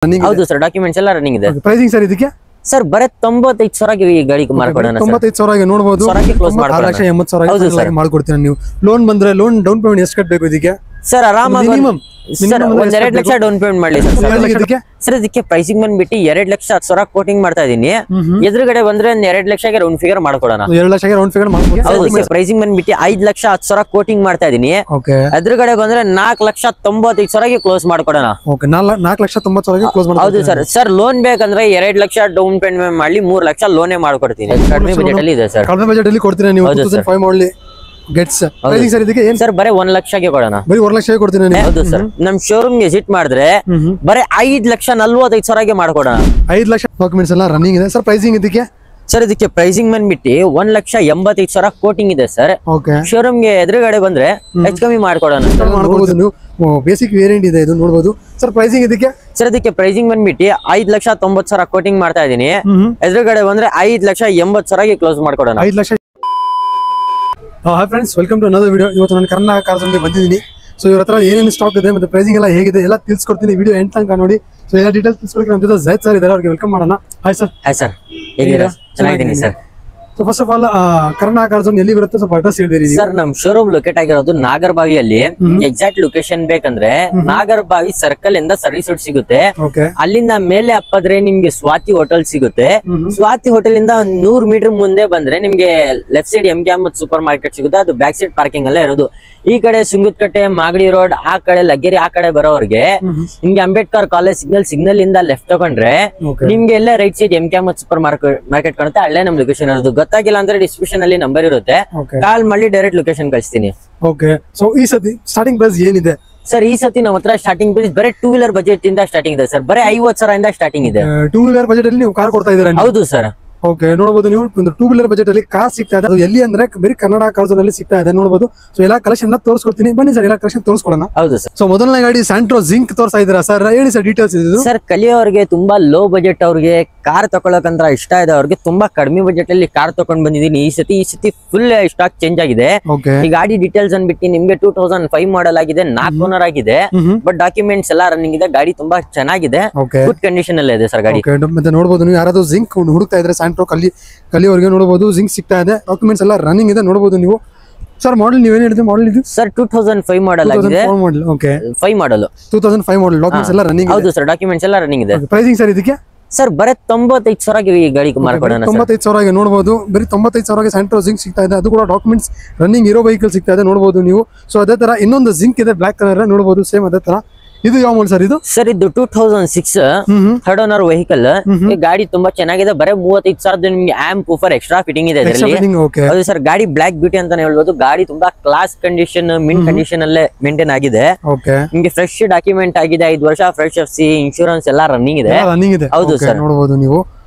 ಹೌದು sir, documents ಎಲ್ಲ running ಇದೆ. ಪ್ರೈಸಿಂಗ್ ಸರ್ ಇದಕ್ಕೆ ಸರ್ ಬರೇ 95,000 ಈ ಗಾಡಿಗೆ ಮಾಡ್ಕೊಡೋಣ. 95,000 ನೋಡಬಹುದು. 6,80,000 ಮಾಡ್ಕೊಡ್ತೀನಿ. ನೀವು ಲೋನ್ ಬಂದ್ರೆ ಲೋನ್ ಡೌನ್ ಪೇಮೆಂಟ್ ಎಷ್ಟು ಕಟ್ಟಬೇಕು ಇದಕ್ಕೆ ಸರ್? ಆರಾಮಾಗಿ ಸರ್ 2 ಲಕ್ಷ ಡೌನ್ ಪೇಮೆಂಟ್ ಮಾಡ್ಲಿ ಸರ್. ಇದಕ್ಕೆ ಪ್ರೈಸಿಂಗ್ ಬಂದ್ಬಿಟ್ಟು 2,10,000 ಕೋಟಿಂಗ್ ಮಾಡ್ತಾ ಇದೀನಿ. ಎದುರುಗಡೆ ಬಂದ್ರೆ 2 ಲಕ್ಷಕ್ಕೆ ರೌಂಡ್ ಫಿಗರ್ ಮಾಡ್ಕೊಡೋಣ. 2 ಲಕ್ಷಕ್ಕೆ ರೌಂಡ್ ಫಿಗರ್ ಮಾಡ್ಕೊಡಿ. ಹೌದು ಸರ್, ಪ್ರೈಸಿಂಗ್ ಬಂದ್ಬಿಟ್ಟು 5,10,000 ಕೋಟಿಂಗ್ ಮಾಡ್ತಾ ಇದೀನಿ. ಎದುರುಗಡೆ ಬಂದ್ರೆ 4,95,000 ಕ್ಲೋಸ್ ಮಾಡ್ಕೊಡೋಣ. 4,90,000 ಕ್ಲೋಸ್ ಮಾಡಿ. ಹೌದು ಸರ್. ಸರ್ ಲೋನ್ ಬೇಕಂದ್ರೆ 2 ಲಕ್ಷ ಡೌನ್ ಪೇಮೆಂಟ್ ಮಾಡ್ಲಿ, 3 ಲಕ್ಷ ಲೋನೇ ಮಾಡ್ಕೊಡ್ತೀನಿ. ಕಡಿಮೆ ಬಜೆಟ್ ಅಲ್ಲಿ ಇದೆ ಸರ್. ಕಡಿಮೆ ಬಜೆಟ್ ಅಲ್ಲಿ ಕೊಡ್ತೀನಿ ನೀವು. 2005 ಮಾಡಲಿ ಗೆಟ್ಸ್. ಪ್ರೈಸಿಂಗ್ ಸರ್ ಇದಕ್ಕೆ ಏನು ಸರ್? ಬರೀ 1 ಲಕ್ಷಕ್ಕೆ ಕೊಡೋಣ. ಬರೀ 1 ಲಕ್ಷಕ್ಕೆ ಕೊಡ್ತೀನಿ ನಾನು. ಹೌದು ಸರ್, ನಮ್ ಶೋರೂಮ್ ಗೆ ವಿಸಿಟ್ ಮಾಡಿದ್ರೆ ಬರೀ 5,45,000 ಮಾಡ್ಕೊಡೋಣ. 5 ಲಕ್ಷ ಡಾಕ್ಯುಮೆಂಟ್ಸ್ ಎಲ್ಲ ರನ್ನಿಂಗ್ ಇದೆ ಸರ್. ಪ್ರೈಸಿಂಗ್ ಇದಕ್ಕೆ ಸರ್ ಇದಕ್ಕೆ ಪ್ರೈಸಿಂಗ್ ಬಂದ್ಬಿಟ್ಟು 1,85,000 ಕೋಟಿಂಗ್ ಇದೆ ಸರ್. ಶೋರೂಮ್ ಗೆ ಎದುರುಗಡೆ ಬಂದ್ರೆ ಹೆಚ್ಚು ಕಮ್ಮಿ ಮಾಡ್ಕೊಡೋಣ. ಬೇಸಿಕ್ ವೇರಿಯಂಟ್ ಇದೆ ಇದು ನೋಡಬಹುದು ಸರ್. ಪ್ರೈಸಿಂಗ್ ಇದಕ್ಕೆ ಸರ್ ಇದಕ್ಕೆ ಪ್ರೈಸಿಂಗ್ ಬಂದ್ಬಿಟ್ಟು 5,90,000 ಕೋಟಿಂಗ್ ಮಾಡ್ತಾ ಇದೀನಿ. ಎದುರುಗಡೆ ಬಂದ್ರೆ 5,80,000 ಕ್ಲೋಸ್ ಮಾಡ್ಕೊಡೋಣ. 5 lakh. Hi friends, welcome to another video. ಇವತ್ತು ನಾನು ಕರ್ನಾಟಕ ಕಾರ್ಸ್ ಅಲ್ಲಿ ಬಂದಿದ್ದೀನಿ. ಸೊ ಇವ್ರ ಹತ್ರ ಏನೇನು ಸ್ಟಾಕ್ ಇದೆ ಮತ್ತೆ ಪ್ರೈಸಿಂಗ್ ಎಲ್ಲ ಹೇಗಿದೆ ಎಲ್ಲ ತಿಳಿಸ್ಕೊಡ್ತೀನಿ. ವಿಡಿಯೋ ಎಂಡ್ ತನಕ ನೋಡಿ. ಸೊ ಎಲ್ಲ ಡೀಟೇಲ್ಸ್ ತಿಳಿಸ್ಕೊಡಕ್ಕೆ ನಮ್ಮ ಜೊತೆ ಜೈದ್ ಸರ್ ಇದ್ದಾರೆ, ಅವ್ರಿಗೆ ವೆಲ್ಕಮ್ ಮಾಡೋಣ. Hi sir. ಹಾಯ್ ಸರ್, ಹೇಗಿದ್ದೀರಾ? ಚೆನ್ನಾಗಿದ್ದೀನಿ sir. So first of all Karnataka cars ಎಲ್ಲಿ ಬರುತ್ತೆ ಸ್ವಲ್ಪ ಅಡ್ರೆಸ್ ಹೇಳಿದಿರಿ ಸರ್. ನಮ್ ಶೋರೂಮ್ ಲೊಕೇಟ್ ಆಗಿರೋದು ನಾಗರಬಾವಿಯಲ್ಲಿ. ಎಕ್ಸಾಕ್ಟ್ ಲೊಕೇಶನ್ ಬೇಕಂದ್ರೆ ನಾಗರಬಾವಿ ಸರ್ಕಲ್ ಇಂದ ಸರ್ವಿಸ್ ರೋಡ್ ಸಿಗುತ್ತೆ. ಅಲ್ಲಿಂದ ಮೇಲೆ ಅಪ್ಪದ್ರೆ ನಿಮ್ಗೆ ಸ್ವಾತಿ ಹೋಟೆಲ್ ಸಿಗುತ್ತೆ. ಸ್ವಾತಿ ಹೋಟೆಲ್ ಇಂದ 100 ಮೀಟರ್ ಮುಂದೆ ಬಂದ್ರೆ ನಿಮ್ಗೆ left side MK Ahmad super market ಸಿಗುತ್ತೆ. ಅದು ಬ್ಯಾಕ್ ಸೈಡ್ ಪಾರ್ಕಿಂಗ್ ಅಲ್ಲೇ ಇರೋದು. ಈ ಕಡೆ ಸುಂಗದಕಟ್ಟೆ, ಮಾಗಡಿ ರೋಡ್, ಆ ಕಡೆ ಲಗ್ಗೆರೆ ಆ ಕಡೆ ಬರೋರ್ಗೆ ನಿಮ್ಗೆ ಅಂಬೇಡ್ಕರ್ ಕಾಲೇಜ್ ಸಿಗ್ನಲ್ ಇಂದ ಲೆಫ್ಟ್ ತಗೊಂಡ್ರೆ ನಿಮ್ಗೆ ಎಲ್ಲ right side MK Ahmad super market ಕಾಣುತ್ತೆ. ಅಲ್ಲೇ ನಮ್ ಲೊಕೇಶನ್ ಇರೋದು. ಗೊತ್ತಾಗಿಲ್ಲ ಅಂದ್ರೆ ಡಿಸ್ಕ್ರಿಪ್ಷನ್ ಅಲ್ಲಿ ನಂಬರ್ ಇರುತ್ತೆ, ಕಾಲ್ ಮಾಡಿ ಡೈರೆಕ್ಟ್ ಲೊಕೇಶನ್ ಕಳಿಸ್ತೀನಿ. ಓಕೆ. ಸೊ ಈ ಸತಿ ಸ್ಟಾರ್ಟಿಂಗ್ ಪ್ರೈಸ್ ಏನಿದೆ ಸರ್? ಈ ಸತಿ ನಮ್ಮ ಹತ್ರ ಸ್ಟಾರ್ಟಿಂಗ್ ಪ್ರೈಸ್ ಬರೀ 2 ವೀಲರ್ ಬಜೆಟ್ ಇಂದ ಸ್ಟಾರ್ಟಿಂಗ್ ಇದೆ ಸರ್. ಬರೀ 50,000 ಇಂದ ಸ್ಟಾರ್ಟಿಂಗ್ ಇದೆ. 2 ವೀಲರ್ ಬಜೆಟ್ ಅಲ್ಲಿ ನೀವು ಕಾರ್ ಕೊಡ್ತಾ ಇದ್ದೀರಾ? ಹೌದು ಸರ್. ಓಕೆ, ನೋಡಬಹುದು ನೀವು ಒಂದು 2 ವೀಲರ್ ಬಜೆಟ್ ಅಲ್ಲಿ ಕಾರ್ ಸಿಗ್ತಾ ಇದೆ. ಅದು ಎಲ್ಲಿ ಅಂದ್ರೆ ಬರೀ ಕರ್ನಾಟಕ ಕಾರ್ಸ್ ಅಲ್ಲಿ ಸಿಗ್ತಾ ಇದೆ ನೋಡಬಹುದು. ಸೊ ಎಲ್ಲ ಕಲೆಕ್ಷನ್ ತೋರಿಸ್ಕೊಡ್ತೀನಿ, ಬನ್ನಿ ಸರ್ ಎಲ್ಲ ಕಲೆಕ್ಷನ್ ತೋರಿಸ್ಕೊಡೋಣ. ಹೌದು ಸರ್. ಸೊ ಮೊದಲನೇ ಗಾಡಿ ಸ್ಯಾಂಟ್ರೋ ಜಿಂಕ್ ತೋರಿಸ್ತಾ ಇದ್ದೀರಾ ಸರ್? ಹೇಳಿ ಸರ್ ಡೀಟೇಲ್ಸ್ ಇದು. ಸರ್ ಕಲಿಯೋರಿಗೆ ತುಂಬಾ ಲೋ ಬಜೆಟ್ ಅವ್ರಿಗೆ ಕಾರ್ ತಗೊಳಕಂತ ಇಷ್ಟ ಇದೆ ಅವ್ರಿಗೆ ತುಂಬಾ ಕಡಿಮೆ ಬಜೆಟ್ ಅಲ್ಲಿ ಕಾರ್ ತಗೊಂಡ್ ಬಂದಿದ್ದೀನಿ ಈ ಸತಿ ಫುಲ್ ಸ್ಟಾಕ್ ಚೇಂಜ್ ಆಗಿದೆ. ಈ ಗಾಡಿ ಡೀಟೇಲ್ಸ್ ಅನ್ಬಿಟ್ಟು ನಿಮ್ಗೆ 2005 ಮಾಡಲ್ ಆಗಿದೆ, 4 ಓನರ್ ಆಗಿದೆ. ಬಟ್ ಡಾಕ್ಯುಮೆಂಟ್ಸ್ ಎಲ್ಲ ರನ್ನಿಂಗ್ ಇದೆ. ಗಾಡಿ ತುಂಬಾ ಚೆನ್ನಾಗಿದೆ, ಗುಡ್ ಕಂಡೀಷನ್ ಅಲ್ಲೇ ಇದೆ ಸರ್ ಗಾಡಿ. ಮತ್ತೆ ನೋಡಬಹುದು ನೀವು ಯಾರಾದ್ರೂ ಜಿಂಕ್ ಹುಡುಕ್ತಾ ಇದ್ರೆ ಸ್ಯಾಂಟ್ರೋ ಕಲಿಯವರಿಗೆ ನೋಡಬಹುದು ಜಿಂಕ್ ಸಿಗ್ತಾ ಇದೆ. ಡಾಕ್ಯುಮೆಂಟ್ಸ್ ಎಲ್ಲ ರನ್ನಿಂಗ್ ಇದೆ ನೋಡಬಹುದು ನೀವು. ಸರ್ ಮಾಡಲ್ ನೀವೇನು ಹೇಳಿದ್ರಿ? ಮಾಡಲ್ ಇದು ಸರ್ 2005 ಮಾಡಲ್ ಆಗಿದೆ. 5 ಮಾಡಲ್ 2005 ಮಾಡಲ್. ಡಾಕ್ಯುಮೆಂಟ್ಸ್ ಎಲ್ಲ ರನ್ನಿಂಗ್. ಹೌದು ಸರ್, ಡಾಕ್ಯುಮೆಂಟ್ಸ್ ಎಲ್ಲ ರನ್ನಿಂಗ್ ಇದೆ. ಪ್ರೈಸಿಂಗ್ ಸರ್ ಇದಕ್ಕೆ ಸರ್ ಬರೀ 95,000 ಈ ಗಾಡಿಗೆ ಮಾಡ್ಕೊಡೋಣ. 95,000 ನೋಡಬಹುದು. ಬರೀ 95,000 ಸ್ಯಾಂಟ್ರೋ ಜಿಂಕ್ ಸಿಗ್ತಾ ಇದೆ. ಅದು ಕೂಡ ಡಾಕ್ಯುಮೆಂಟ್ಸ್ ರನ್ನಿಂಗ್ ಇರೋ ವೆಹಿಕಲ್ ಸಿಗ್ತಾ ಇದೆ ನೋಡಬಹುದು ನೀವು. ಸೊ ಅದೇ ತರ ಇನ್ನೊಂದು ಜಿಂಕ್ ಇದೆ ಬ್ಲಾಕ್ ಕಲರ್ ನೋಡಬಹುದು, ಸೇಮ್ ಅದೇ ತರ. ಇದು ಯಾವ ಮಾಡಲ್ ಸರ್? ಇದು ಸರ್ ಇದು 2006 ಥರ್ಡ್ ಓನರ್ ವೆಹಿಕಲ್. ಗಾಡಿ ತುಂಬಾ ಚೆನ್ನಾಗಿದೆ. ಬರೀ 35,000 ನಿಮ್ಗೆ ಆಂಪ್ ಊಫರ್ ಎಕ್ಸ್ಟ್ರಾ ಫಿಟ್ಟಿಂಗ್ ಇದೆ ಇದರಲ್ಲಿ. ಹೌದು ಸರ್, ಗಾಡಿ ಬ್ಲಾಕ್ ಬ್ಯೂಟಿ ಅಂತಾನೆ ಹೇಳ್ಬೋದು. ಗಾಡಿ ತುಂಬಾ ಕ್ಲಾಸ್ ಕಂಡೀಷನ್, ಮಿನ್ ಕಂಡೀಷನ್ ಅಲ್ಲೇ ಮೇಂಟೈನ್ ಆಗಿದೆ. ನಿಮ್ಗೆ ಫ್ರೆಶ್ ಡಾಕ್ಯುಮೆಂಟ್ ಆಗಿದೆ. 5 ವರ್ಷ ಫ್ರೆಶ್ FC ಇನ್ಶೂರೆನ್ಸ್ ಎಲ್ಲ ರನ್ನಿಂಗ್ ಇದೆ. ಹೌದು ಸರ್, ನೋಡಬಹುದು ನೀವು.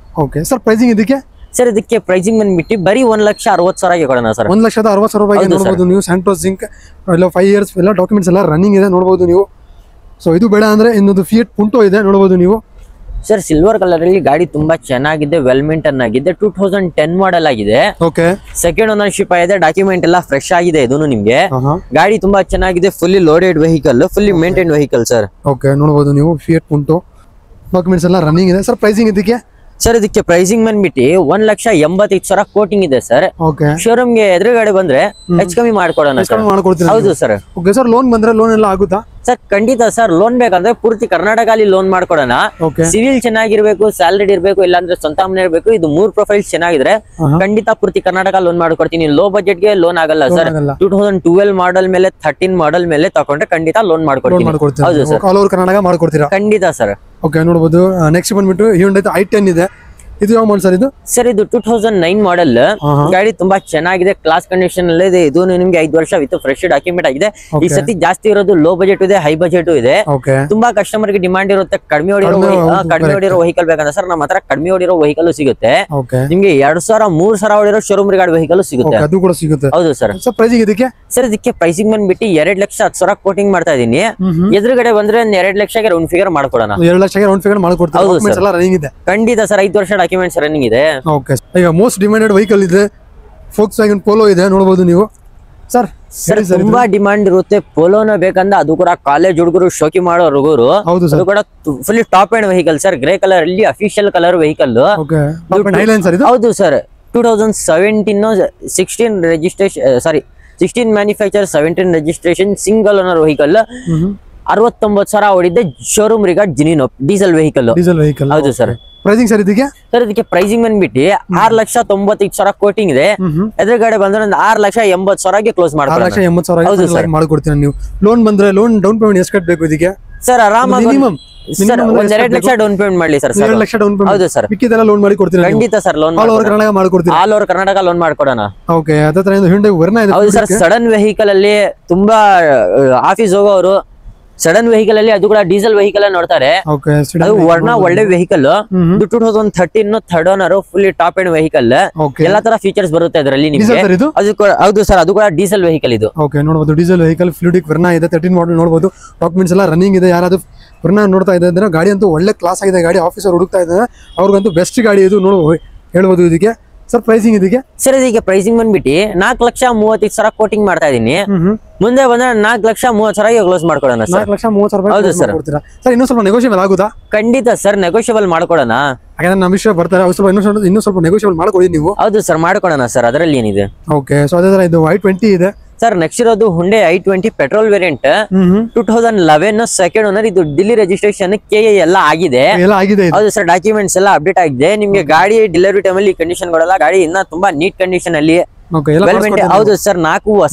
ಓಕೆ ಸರ್, ಪ್ರೈಸಿಂಗ್ ಇದಕ್ಕೆ ಸರ್? ಇದಕ್ಕೆ ಪ್ರೈಸಿಂಗ್ ಬಂದ್ಬಿಟ್ಟು ಬರೀ 1,60,000 ಕೊಡೋಣ ಸರ್. 1,60,000 ನೋಡಬಹುದು ನೀವು. ಸ್ಯಾಂಟ್ರೋ ಜಿಂಕ್ ಎಲ್ಲ 5 ಇಯರ್ಸ್ ಎಲ್ಲ ಡಾಕ್ಯುಮೆಂಟ್ಸ್ ಎಲ್ಲ ರನ್ನಿಂಗ್ ಇದೆ ನೋಡಬಹುದು ನೀವು. ಸೊ ಇದು ಬೇಡ ಅಂದ್ರೆ ಇನ್ನೊಂದು ಫಿಯಟ್ ಪುಂಟೋ ಇದೆ ನೋಡಬಹುದು ನೀವು. ಸರ್ ಸಿಲ್ವರ್ ಕಲರ್ ಅಲ್ಲಿ ಗಾಡಿ ತುಂಬಾ ಚೆನ್ನಾಗಿದೆ, ವೆಲ್ ಮೇಂಟೈನ್ ಆಗಿದೆ. 2010 ಮಾಡಲ್ ಆಗಿದೆ. ಓಕೆ, ಸೆಕೆಂಡ್ ಓನರ್ಶಿಪ್ ಆಗಿದೆ. ಡಾಕ್ಯುಮೆಂಟ್ ಎಲ್ಲ ಫ್ರೆಶ್ ಆಗಿದೆ. ಇದನ್ನು ನಿಮ್ಗೆ ಗಾಡಿ ತುಂಬಾ ಚೆನ್ನಾಗಿದೆ. Fully loaded vehicle, fully maintain vehicle sir. Okay, ನೋಡಬಹುದು ನೀವು ಫಿಯಟ್ ಪುಂಟೋ ಡಾಕ್ಯುಮೆಂಟ್ಸ್ ಎಲ್ಲ ರನ್ನಿಂಗ್ ಇದೆ. ಸರ್ ಪ್ರೈಸಿಂಗ್ ಇದಕ್ಕೆ ಸರ್? ಇದಕ್ಕೆ ಪ್ರೈಸಿಂಗ್ ಬಂದ್ಬಿಟ್ಟು 1,85,000 ಕೋಟಿಂಗ್ ಇದೆ ಸರ್. ಶೋರೂಮ್ ಗೆ ಎದುರುಗಡೆ ಬಂದ್ರೆ ಹೆಚ್ಚು ಕಮ್ಮಿ ಮಾಡ್ಕೊಡೋಣ. ಹೌದು ಸರ್. ಓಕೆ ಸರ್, ಲೋನ್ ಬಂದ್ರೆ ಲೋನ್ ಎಲ್ಲ ಆಗುತ್ತಾ ಸರ್? ಖಂಡಿತ ಸರ್. ಲೋನ್ ಬೇಕಂದ್ರೆ ಪೂರ್ತಿ ಕರ್ನಾಟಕ ಅಲ್ಲಿ ಲೋನ್ ಮಾಡ್ಕೊಡೋಣ. ಸಿವಿಲ್ ಚೆನ್ನಾಗಿರ್ಬೇಕು, ಸ್ಯಾಲರಿ ಇರ್ಬೇಕು, ಇಲ್ಲಾಂದ್ರೆ ಸ್ವಂತ ಮನೆ ಇರ್ಬೇಕು. ಇದು 3 ಪ್ರೊಫೈಲ್ಸ್ ಚೆನ್ನಾಗಿದ್ರೆ ಖಂಡಿತ ಪೂರ್ತಿ ಕರ್ನಾಟಕ ಲೋನ್ ಮಾಡ್ಕೊಡ್ತೀನಿ. ಲೋ ಬಜೆಟ್ ಗೆ ಲೋನ್ ಆಗಲ್ಲ ಸರ್. 2012 ಮಾಡಲ್ ಮೇಲೆ 13 ಮಾಡಲ್ ಮೇಲೆ ತಗೊಂಡ್ರೆ ಖಂಡಿತ ಲೋನ್ ಮಾಡ್ಕೊಡ್ತೀನಿ. ಹೌದು ಸರ್, ಆಲ್ ಓವರ್ ಕರ್ನಾಟಕ ಮಾಡ್ಕೊಡ್ತೀರಾ? ಖಂಡಿತ ಸರ್. ಓಕೆ, ನೋಡಬಹುದು. ನೆಕ್ಸ್ಟ್ ಬಂದ್ಬಿಟ್ಟು Hyundai i10 ಇದೆ. ಇದು ಯಾವ ಮಾಡಲ್ ಸರ್? ಇದು ಸರ್ ಇದು 2009 ಮಾಡಲ್. ಗಾಡಿ ತುಂಬಾ ಚೆನ್ನಾಗಿದೆ, ಕ್ಲಾಸ್ ಕಂಡೀಷನ್ ಅಲ್ಲೇ ಇದೆ. ಇದು ನಿಮ್ಗೆ 5 ವರ್ಷ ವಿತ್ ಫ್ರೆಶ್ ಡಾಕ್ಯುಮೆಂಟ್ ಆಗಿದೆ. ಈ ಸತಿ ಜಾಸ್ತಿ ಇರೋದು ಲೋ ಬಜೆಟ್ ಇದೆ, ಹೈ ಬಜೆಟ್ ಇದೆ. ತುಂಬಾ ಕಸ್ಟಮರ್ ಗೆ ಡಿಮಾಂಡ್ ಇರುತ್ತೆ. ಕಡಿಮೆ ಹೊಡಿರೋ ವೆಹಿಕಲ್ ಬೇಕಂದ್ರೆ ಸರ್ ನಮ್ಮ ಹತ್ರ ಕಡಿಮೆ ಹೊಡಿರೋ ವೆಹಿಕಲ್ ಸಿಗುತ್ತೆ. ನಿಮ್ಗೆ 2,000 3,000 ಹೊಡಿರೋ ಶೋರೂಮ್ ರಿಗಾರ್ಡ್ ವೆಹಿಕಲ್ ಸಿಗುತ್ತೆ. ಅದು ಕೂಡ ಸಿಗುತ್ತೆ. ಹೌದು ಸರ್. ಪ್ರೈಸಿಂಗ್ ಇದಕ್ಕೆ ಸರ್? ಇದಕ್ಕೆ ಪ್ರೈಸಿಂಗ್ ಬಂದ್ಬಿಟ್ಟು 2,10,000 ಕೋಟಿಂಗ್ ಮಾಡ್ತಾ ಇದೀನಿ. ಎದುರುಗಡೆ ಬಂದ್ರೆ 2 ಲಕ್ಷಕ್ಕೆ ರೌಂಡ್ ಫಿಗರ್ ಮಾಡ್ಕೊಡೋಣ. 2 ಲಕ್ಷಕ್ಕೆ ರೌಂಡ್ ಫಿಗರ್ ಮಾಡ್ಕೊಡ್ತೀರಾ? ಖಂಡಿತ ಸರ್. 5 ವರ್ಷ ಡಾಕ್ಯುಮೆಂಟ್ಸ್ ರನ್ನಿಂಗ್ ಇದೆ. ಓಕೆ, ಈಗ ಮೋಸ್ಟ್ ಡಿಮ್ಯಾಂಡೆಡ್ ವೆಹಿಕಲ್ ಇದೆ Volkswagen Polo ಇದೆ ನೋಡಬಹುದು ನೀವು. ಸರ್ ಸರ್ ತುಂಬಾ ಡಿಮಾಂಡ್ ಇರುತ್ತೆ. ಪೋಲೋನ ಬೇಕಂದ್ರೆ ಅದು ಕೂಡ ಕಾಲೇಜ್ ಹುಡುಗರು ಶೋಕಿ ಮಾಡೋ ಹುಡುಗರು ಹೌದು ಅದು ಕೂಡ full top end vehicle sir. Grey colour ಅಲ್ಲಿ ಅಫಿಷಿಯಲ್ ಕಲರ್ ವೆಹಿಕಲ್. ಹೌದು sir 2017 16 registration 16 manufacture 17 registration single owner vehicle. 69,000 ಓಡಿದೆ. ಶೋರೂಮ್ ರಿಗಾರ್ಡ್ ಜಿನಿನೋ ಡೀಸೆಲ್ ವೆಹಿಕಲ್. ಹೌದು ಸರ್. ಪ್ರೈಸಿಂಗ್ ಸರ್ ಇದಕ್ಕೆ ಪ್ರೈಸಿಂಗ್ ಬಂದ್ಬಿಟ್ಟು 6,95,000 ಕೋಟಿಂಗ್ ಇದೆ. ಎದುರುಗಡೆ ಬಂದ್ರೆ 6,80,000ಗೆ ಕ್ಲೋಸ್ ಮಾಡ್ತಾರೆ. 6,80,000 ಮಾಡ್ಕೊಡ್ತೀರಾ ನೀವು. ಲೋನ್ ಬಂದ್ರೆ ಲೋನ್ ಡೌನ್ ಪೇಮೆಂಟ್ ಎಷ್ಟು ಕಟ್ಟಬೇಕು ಇದಕ್ಕೆ ಸರ್? ಆರಾಮಾಗಿ ಸರ್ 2 ಲಕ್ಷ ಡೌನ್ ಪೇಮೆಂಟ್ ಮಾಡ್ಲಿ ಸರ್. 2 lakh down payment. ಹೌದು ಸರ್. ಮಿಕ್ಕಿದೆಲ್ಲ ಲೋನ್ ಮಾಡಿ ಕೊಡ್ತೀರಾ? ಖಂಡಿತ sir. Loan all over Karnataka ಮಾಡ್ಕೊಡ್ತೀರಾ? ಆಲ್ ಓವರ್ ಕರ್ನಾಟಕ ಲೋನ್ ಮಾಡ್ಕೊಡೋಣ. ಓಕೆ. ಅದತ್ರ ಹ್ಯುಂಡೈ ವರ್ನಾ ಇದೆ. ಹೌದು ಸರ್. ಸಡನ್ ವೆಹಿಕಲ್ ಅಲ್ಲಿ ತುಂಬಾ ಆಫೀಸ್ ಹೋಗೋರು ಸಡನ್ ವೆಹಿಕಲ್ ಅಲ್ಲಿ ಅದು ಕೂಡ ಡೀಸೆಲ್ ವೆಹಿಕಲ್ ನೋಡ್ತಾರೆ. ಅದು ವರ್ನಾ ಒಳ್ಳೆ vehicle. 2013 third owner fully top end vehicle. ಎಲ್ಲಾ ತರ ಫೀಚರ್ಸ್ ಬರುತ್ತೆ ಅದರಲ್ಲಿ ನಿಮಗೆ. ಹೌದು ಸರ್. ಅದು ಕೂಡ ಡೀಸೆಲ್ ವೆಹಿಕಲ್ ಇದು. ಓಕೆ ನೋಡಬಹುದು. ಡೀಸೆಲ್ ವೆಹಿಕಲ್ ಫ್ಲೂಯಿಡಿಕ್ ವರ್ನಾ ಇದೆ. 13 ಮಾಡಲ್ ನೋಡಬಹುದು. ಡಾಕ್ಯುಮೆಂಟ್ಸ್ ಎಲ್ಲ ರನ್ನಿಂಗ್ ಇದೆ. ಯಾರಾದ್ರೂ ವರ್ನಾ ನೋಡ್ತಾ ಇದ್ದಾರೆ ಗಾಡಿ ಅಂತೂ ಒಳ್ಳೆ ಕ್ಲಾಸ್ ಆಗಿದೆ. ಗಾಡಿ ಆಫೀಸರ್ ಹುಡುಕ್ತಾ ಇದ್ದಾರೆ ಅವ್ರಿಗಂತೂ ಬೆಸ್ಟ್ ಗಾಡಿ ಇದು ನೋಡಬಹುದು ಹೇಳ್ಬೋದು. ಇದಕ್ಕೆ ಸರ್ ಪ್ರೈಸಿಂಗ್ ಇದಕ್ಕೆ ಸರ್ ಇದಕ್ಕೆ ಪ್ರೈಸಿಂಗ್ ಬಂದ್ಬಿಟ್ಟು 4,35,000 ಕೋಟಿಂಗ್ ಮಾಡ್ತಾ ಇದೀನಿ. ಮುಂದೆ ಬಂದ್ರೆ 4,30,000 ಕ್ಲೋಸ್ ಮಾಡ್ಕೊಡೋಣ ಸರ್. 4,30,000 ಹೌದು ಸರ್. ಸರ್ ಇನ್ನೂ ಸ್ವಲ್ಪ ನೆಗೋಷಿಯಬಲ್ ಆಗುದಾ? ಖಂಡಿತ ಸರ್ ನೆಗೋಷಿಯಬಲ್ ಮಾಡ್ಕೊಡೋಣ. ಹಾಗಾದ್ರೆ ನಮ್ಮ ವಿಷಯ ಬರ್ತಾರೆ ಇನ್ನೂ ಸ್ವಲ್ಪ ನೆಗೋಷಿಯಬಲ್ ಮಾಡ್ಕೊಡಿ ನೀವು. ಹೌದು ಸರ್ ಮಾಡ್ಕೊಡೋಣ ಸರ್. ಅದರಲ್ಲಿ ಏನಿದೆ. ಓಕೆ. ಸೊ ಅದೇ ತರ ಇದು i20 ಇದೆ ಸರ್. ನೆಕ್ಸ್ಟ್ ಇರೋದು Hyundai i20 petrol variant 2011 second owner. ಇದು ಡಿಲ್ಲಿ ರಿಜಿಸ್ಟ್ರೇಷನ್ KA ಎಲ್ಲ ಆಗಿದೆ. ಹೌದು ಸರ್. ಡಾಕ್ಯುಮೆಂಟ್ಸ್ ಎಲ್ಲ ಅಪ್ಡೇಟ್ ಆಗಿದೆ. ನಿಮ್ಗೆ ಗಾಡಿ ಡೆಲಿವರಿ ಟೈಮ್ ಅಲ್ಲಿ ಕಂಡೀಷನ್ ಕೊಡಲ್ಲ. ಗಾಡಿ ಇನ್ನ ತುಂಬಾ ನೀಟ್ ಕಂಡೀಷನ್ ಅಲ್ಲಿ. ಹೌದು ಸರ್. 4 ಹೊಸ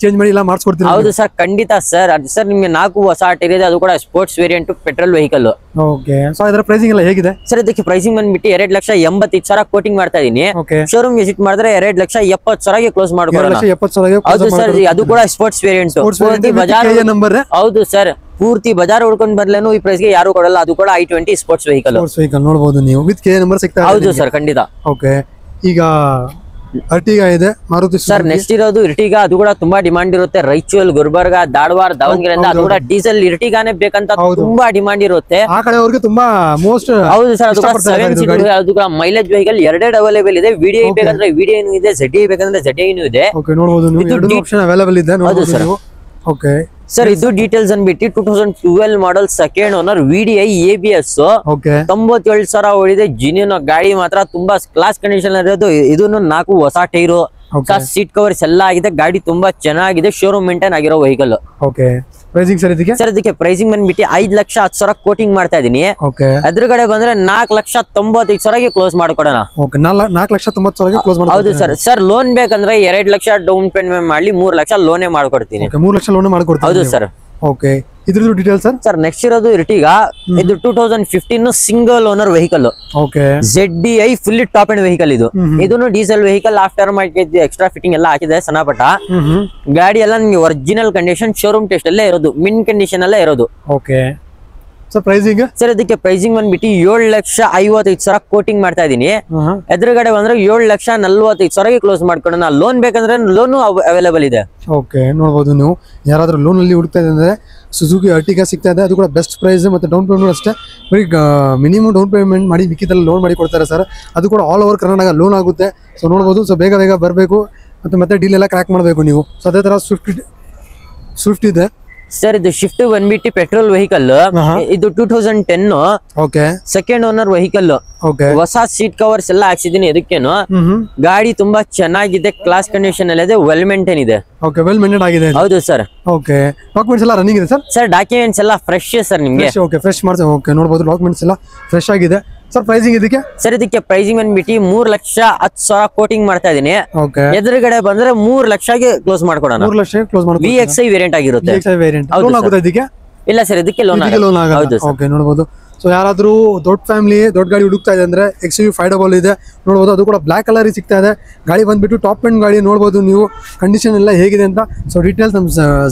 ಚೇಂಜ್ ಮಾಡಿ ಎಲ್ಲ ಮಾಡಿಸ್ಕೊಡ್ತೀರಾ? ಹೌದು ಸರ್. ಖಂಡಿತ ಸರ್. ಅದು ಸರ್ ನಿಮ್ಗೆ 4 ಹೊಸ ಆಟ ಇದೆ. ಅದು ಕೂಡ sports variant petrol vehicle. Okay. So ಇದರ ಪ್ರೈಸಿಂಗ್ ಎಲ್ಲ ಹೇಗಿದೆ ಸರ್? ಇದಕ್ಕೆ ಪ್ರೈಸಿಂಗ್ ಬಂದ್ಬಿಟ್ಟು 2,85,000 ಕೋಟಿಂಗ್ ಮಾಡ್ತಾ ಇದೀನಿ. ಶೋರೂಮ್ ವಿಸಿಟ್ ಮಾಡಿದ್ರೆ 2,70,000ಗೆ ಕ್ಲೋಸ್ ಮಾಡ್ಕೊಡೋಣ. ಹೌದು ಸರ್. ಅದು ಕೂಡ ಸ್ಪೋರ್ಟ್ಸ್ ವೇರಿಯಂಟ್. ಹೌದು ಸರ್. ಪೂರ್ತಿ ಬಜಾರ್ ಹುಡ್ಕೊಂಡ್ ಬರ್ಲೇನು ಈ ಪ್ರೈಸ್ ಗೆ ಯಾರು ಕೊಡಲ್ಲ. ಅದು ಕೂಡ i20 ಸ್ಪೋರ್ಟ್ಸ್ ವೆಹಿಕಲ್ ನೋಡಬಹುದು ನೀವು. ವಿತ್ KA ನಂಬರ್ ಸಿಗ್ತಾ ಇದೆ. ಹೌದು ಸರ್. ಖಂಡಿತ. ಓಕೆ. ಈಗ ಅರ್ಟಿಗಾ ಇದೆ ಮಾರುತಿ ಸರ್. ನೆಕ್ಸ್ಟ್ ಇರೋದು ಇರ್ಟಿಗಾ. ಅದು ಕೂಡ ತುಂಬಾ ಡಿಮಾಂಡ್ ಇರುತ್ತೆ. ರಾಯಚೂರು, ಗುಲ್ಬರ್ಗ, ಧಾರವಾಡ, ದಾವಣಗೆರೆ ಅದು ಕೂಡ ಡೀಸೆಲ್ ಇರ್ಟಿಗಾನೇ ಬೇಕಂತ ತುಂಬಾ ಡಿಮಾಂಡ್ ಇರುತ್ತೆ. ಆ ಕಡೆವರೆಗೆ ತುಂಬಾ ಮೋಸ್ಟ್. ಹೌದು ಸರ್. ಅದು ಕೂಡ 7 ಸೀಟರ್. ಅದು ಕೂಡ ಮೈಲೇಜ್ ವೆಹಿಕಲ್ 2 ಅವೈಲೇಬಲ್ ಇದೆ. VDI ಬೇಕಂದ್ರೆ VDI ಇದೆ. ZDI ಬೇಕಂದ್ರೆ ZDI ಇದೆ. ಓಕೆ ನೋಡಬಹುದು ನೀವು. 2 ಆಪ್ಷನ್ ಅವೈಲೇಬಲ್ ಇದೆ ನೋಡಬಹುದು ನೀವು. Okay sir. ಇದು ಡೀಟೇಲ್ಸ್ ಅನ್ಬಿಟ್ಟು 2012 model second owner VDI ABS. 97,000 ಓಡಿದೆ. ಜಿನಿನೋ ಗಾಡಿ ಮಾತ್ರ ತುಂಬಾ ಕ್ಲಾಸ್ ಕಂಡೀಷನ್ ಇರೋದು. ಇದನ್ನು 4 ಹೊಸ ಟೈರು, ಸೀಟ್ ಕವರ್ಸ್ ಎಲ್ಲ ಆಗಿದೆ. ಗಾಡಿ ತುಂಬಾ ಚೆನ್ನಾಗಿದೆ. ಶೋರೂಮ್ ಮೇಂಟೈನ್ ಆಗಿರೋ ವೆಹಿಕಲ್. ಓಕೆ. ಪ್ರೈಸಿಂಗ್ ಸರ್ ಇದಕ್ಕೆ? ಸರ್ ಇದಕ್ಕೆ ಪ್ರೈಸಿಂಗ್ ಬಂದ್ಬಿಟ್ಟು 5,10,000 ಕೋಟಿಂಗ್ ಮಾಡ್ತಾ ಇದೀನಿ. ಎದುರುಗಡೆ ಬಂದ್ರೆ 4,95,000ಗೆ ಕ್ಲೋಸ್ ಮಾಡ್ಕೊಡೋಣ. 4,90,000 ಕ್ಲೋಸ್ ಮಾಡಿ. ಹೌದು ಸರ್. ಸರ್ ಲೋನ್ ಬೇಕಂದ್ರೆ 2 ಲಕ್ಷ ಡೌನ್ ಪೇಮೆಂಟ್ ಮಾಡ್ಲಿ 3 ಲಕ್ಷ ಲೋನೇ ಮಾಡ್ಕೊಡ್ತೀನಿ. 3 ಲಕ್ಷ ಲೋನ್ ಮಾಡ್ಕೊಡ್ತೀನಿ. ಹೌದು ಸರ್. ಓಕೆ. ಇದ್ರದ್ದು ಡೀಟೇಲ್ಸ್ ಸರ್? ಸರ್ ನೆಕ್ಸ್ಟ್ ಇರೋದು ಇರ್ಟಿಗಾ. ಇದು 2015 single owner vehicle. Okay. ZDI fully top end vehicle. ಇದನ್ನು diesel vehicle. After market extra fitting ಎಲ್ಲ ಹಾಕಿದೆ ಸಣ್ಣ ಪಟ್ಟ. ಗಾಡಿ ಎಲ್ಲ ನಿಮ್ಗೆ ಒರಿಜಿನಲ್ ಕಂಡೀಷನ್ ಶೋರೂಮ್ ಟೆಸ್ಟ್ ಅಲ್ಲೇ ಇರೋದು. ಮಿನ್ ಕಂಡೀಷನ್ ಅಲ್ಲೇ ಇರೋದು. ಓಕೆ. Sir pricing? ಸರ್ ಇದಕ್ಕೆ ಪ್ರೈಸಿಂಗ್ ಬಂದ್ಬಿಟ್ಟು 7,55,000 ಕೋಟಿಂಗ್ ಮಾಡ್ತಾ ಇದೀನಿ. ಎದುರುಗಡೆ ಬಂದ್ರೆ 7,45,000ಗೆ ಕ್ಲೋಸ್ ಮಾಡ್ಕೊಡೋಣ. ಲೋನ್ ಬೇಕಂದ್ರೆ ಲೋನ್ ಅವೈಲೇಬಲ್ ಇದೆ. ಓಕೆ ನೋಡಬಹುದು ನೀವು. ಯಾರಾದ್ರೂ ಲೋನ್ ಅಲ್ಲಿ ಹುಡುಕ್ತಾ ಇದ್ರೆ ಸುಜುಕಿ ಅರ್ಟಿಗಾ ಸಿಗ್ತಾ ಇದೆ. ಅದು ಕೂಡ ಬೆಸ್ಟ್ ಪ್ರೈಸ್. ಮತ್ತೆ ಡೌನ್ ಪೇಮೆಂಟ್ ಅಷ್ಟೇ ಬರೀ ಮಿನಿಮಮ್ ಡೌನ್ ಪೇಮೆಂಟ್ ಮಾಡಿ ಮಿಕ್ಕಿದಲ್ಲಿ ಲೋನ್ ಮಾಡಿ ಕೊಡ್ತಾರೆ ಸರ್. ಅದು ಕೂಡ ಆಲ್ ಓವರ್ ಕರ್ನಾಟಕ ಲೋನ್ ಆಗುತ್ತೆ. ಸೊ ನೋಡಬಹುದು. ಸೊ ಬೇಗ ಬರಬೇಕು ಮತ್ತೆ ಡೀಲ್ ಎಲ್ಲ ಕ್ರ್ಯಾಕ್ ಮಾಡಬೇಕು ನೀವು. ಸೊ ಅದೇ ತರ ಸ್ವಿಫ್ಟ್ ಇದೆ ಸರ್. ಇದು ಶಿಫ್ಟ್ ಬಂದ್ಬಿಟ್ಟು ಪೆಟ್ರೋಲ್ ವೆಹಿಕಲ್. ಇದು 2010 ಓಕೆ ಸೆಕೆಂಡ್ ಓನರ್ ವೆಹಿಕಲ್. ಹೊಸ ಸೀಟ್ ಕವರ್ಸ್ ಎಲ್ಲ ಹಾಕ್ಸಿದೀನಿ. ಇದಕ್ಕೇನು ಗಾಡಿ ತುಂಬಾ ಚೆನ್ನಾಗಿದೆ. ಕ್ಲಾಸ್ ಕಂಡೀಷನ್ ಅಲ್ಲಿ ಇದೆ. ವೆಲ್ ಮೇಂಟೈನ್ ಇದೆ. ಓಕೆ. ವೆಲ್ ಮೇಂಟೈನ್ ಆಗಿದೆ. ಹೌದು ಸರ್. ಓಕೆ. ಡಾಕ್ಯುಮೆಂಟ್ಸ್ ಎಲ್ಲ ರನ್ನಿಂಗ್ ಇದೆ ಸರ್? ಸರ್ ಡಾಕ್ಯುಮೆಂಟ್ಸ್ ಎಲ್ಲ ಫ್ರೆಶ್ ಸರ್ ನಿಮ್ಗೆ. ಓಕೆ. ಫ್ರೆಶ್ ಮಾಡ್ತೀವಿ. ಓಕೆ ನೋಡಬಹುದು. ಡಾಕ್ಯುಮೆಂಟ್ಸ್ ಎಲ್ಲ ಫ್ರೆಶ್ ಆಗಿದೆ. ಸರ್ ಪ್ರೈಸಿಂಗ್ ಇದಕ್ಕೆ? ಸರ್ ಇದಕ್ಕೆ ಪ್ರೈಸಿಂಗ್ ಬಂದ್ಬಿಟ್ಟು 3,10,000 ಕೋಟಿಂಗ್ ಮಾಡ್ತಾ ಇದೀನಿ. ಓಕೆ. ಎದುರುಗಡೆ ಬಂದ್ರೆ 3 ಲಕ್ಷಗೆ ಕ್ಲೋಸ್ ಮಾಡ್ಕೊಡೋಣ. 3 ಲಕ್ಷ ಕ್ಲೋಸ್ ಮಾಡ್ಕೊಡೋಣ. VXI ವೇರಿಯಂಟ್ ಆಗಿರುತ್ತೆ. ಲೋನ್ ಆಗುತ್ತಾ ಇದಕ್ಕೆ? ಇಲ್ಲ ಸರ್. ಇದಕ್ಕೆ ಲೋನ್ ಆಗುತ್ತೆ. ಓಕೆ ನೋಡಬಹುದು. ಸೊ ಯಾರಾದ್ರೂ ದೊಡ್ಡ ಫ್ಯಾಮಿಲಿ ದೊಡ್ಡ ಗಾಡಿ ಹುಡುಕ್ತಾ ಇದೆ ಅಂದ್ರೆ XUV 500 ಇದೆ ನೋಡಬಹುದು. ಅದು ಕೂಡ ಬ್ಲಾಕ್ ಕಲರ್ ಸಿಗ್ತಾ ಇದೆ. ಗಾಡಿ ಬಂದ್ಬಿಟ್ಟು ಟಾಪ್ ಎಂಡ್ ಗಾಡಿ ನೋಡಬಹುದು ನೀವು. ಕಂಡೀಷನ್ ಎಲ್ಲ ಹೇಗಿದೆ ಅಂತ. ಸೊ ಡೀಟೇಲ್ಸ್ ನಮ್